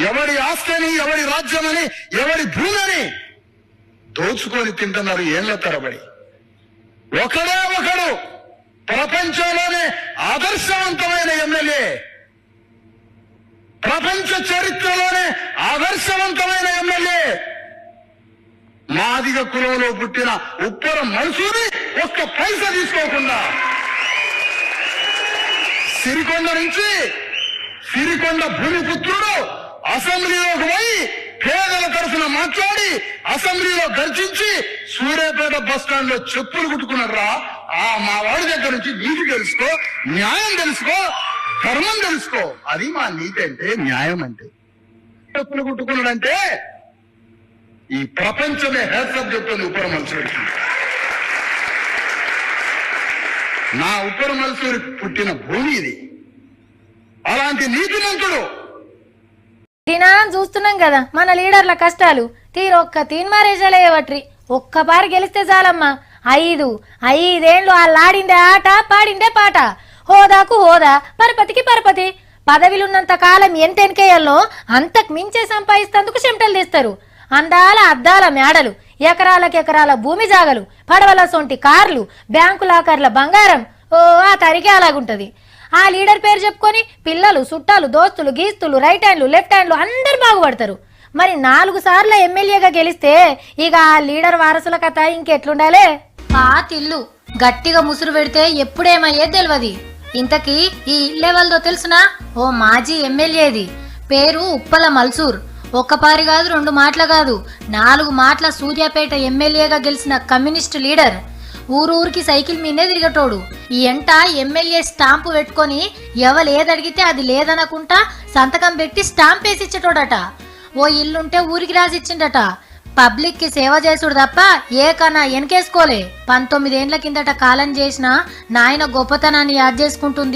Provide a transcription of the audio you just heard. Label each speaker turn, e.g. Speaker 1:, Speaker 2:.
Speaker 1: ఎవరి ఆస్తిని, ఎవరి రాజ్యమని, ఎవరి భూమిని దోచుకొని తింటున్నారు ఏళ్ల తరబడి. ఒకడే ఒకడు ప్రపంచంలోనే ఆదర్శవంతమైన ఎమ్మెల్యే, ప్రపంచ చరిత్రలోనే ఆదర్శవంతమైన ఎమ్మెల్యే, మాదిగ కులంలో పుట్టిన ఉప్పర మన్సూరి ఒక్క పైసా తీసుకోకుండా సిరికొండ నుంచి సిరికొండ భూమిపుత్రుడు అసెంబ్లీలోకి పోయి పేదల తరఫున మాట్లాడి అసెంబ్లీలో గర్జించి సూర్యాపేట బస్ స్టాండ్ లో చెప్పులు కుట్టుకున్నాడు రా. మా వాడి దగ్గర నుంచి నీతి తెలుసుకో, న్యాయం తెలుసుకో, ధర్మం తెలుసుకో. అది మా నీతి అంటే, న్యాయం అంటే. చెప్పులు కుట్టుకున్నాడంటే ఈ ప్రపంచమే హెల్త్ చెప్తుంది ఉప్పర మన్సూరికి. నా ఉప్పర మన్సూరి పుట్టిన భూమి ఇది. అలాంటి నీతిమంతుడు
Speaker 2: దినాన్ని చూస్తున్నాం కదా మన లీడర్ల కష్టాలు. తీరొక్క తీన్మారేజలేవట్రి. ఒక్కపారి గెలిస్తే చాలమ్మా. 5 ఏళ్ళు వాళ్ళాడిందే ఆట, పాడిందే పాట. హోదాకు హోదా, పరపతికి పరపతి. పదవిలున్నంత కాలం ఎంత ఎన్కేయాలో అంతకు మించే సంపాదిస్తేందుకు చెమటలు తీస్తారు. అందాల అద్దాల మేడలు, ఎకరాల భూమి జాగలు, పడవల సొంటి కార్లు, బ్యాంకు లాకర్ల బంగారం. ఆ తరిగే అలాగుంటది. ఆ లీడర్ పేరు చెప్పుకొని పిల్లలు, చుట్టాలు, దోస్తులు, గీస్తులు, రైట్ హ్యాండ్లు, లెఫ్ట్ హ్యాండ్లు అందరు బాగుపడతారు. మరి 4 సార్లు ఎమ్మెల్యేగా గెలిస్తే ఇక ఆ లీడర్ వారసుల కథ ఇంకెట్లుండాలే? పాతిల్లు గట్టిగా ముసురు పెడితే ఎప్పుడేమయ్యేది తెలియదు. ఇంతకీ ఈ ఇల్లెవల్దో తెలుసునా? ఓ మాజీ ఎమ్మెల్యేది. పేరు ఉప్పల మల్సూర్. ఒక్కపారి కాదు, 2 మాటలు కాదు, 4 మాటల సూర్యాపేట ఎమ్మెల్యేగా గెలిచిన కమ్యూనిస్టు లీడర్. ఊరూరికి సైకిల్ మీదే తిరిగటోడు. ఈ ఎంట ఎమ్మెల్యే స్టాంపు పెట్టుకొని ఎవలేదడిగితే అది లేదనకుంటా సంతకం పెట్టి స్టాంప్ వేసి ఇచ్చేటోడట. ఓ ఇల్లుంటే ఊరికి రాసిచ్చిండట. పబ్లిక్ కి సేవ చేసుడు తప్ప ఏ కన్నా వెనకేసుకోలే. 19 ఏండ్ల కిందట కాలం చేసిన నాయన గొప్పతనాన్ని యాద్ చేసుకుంటుంది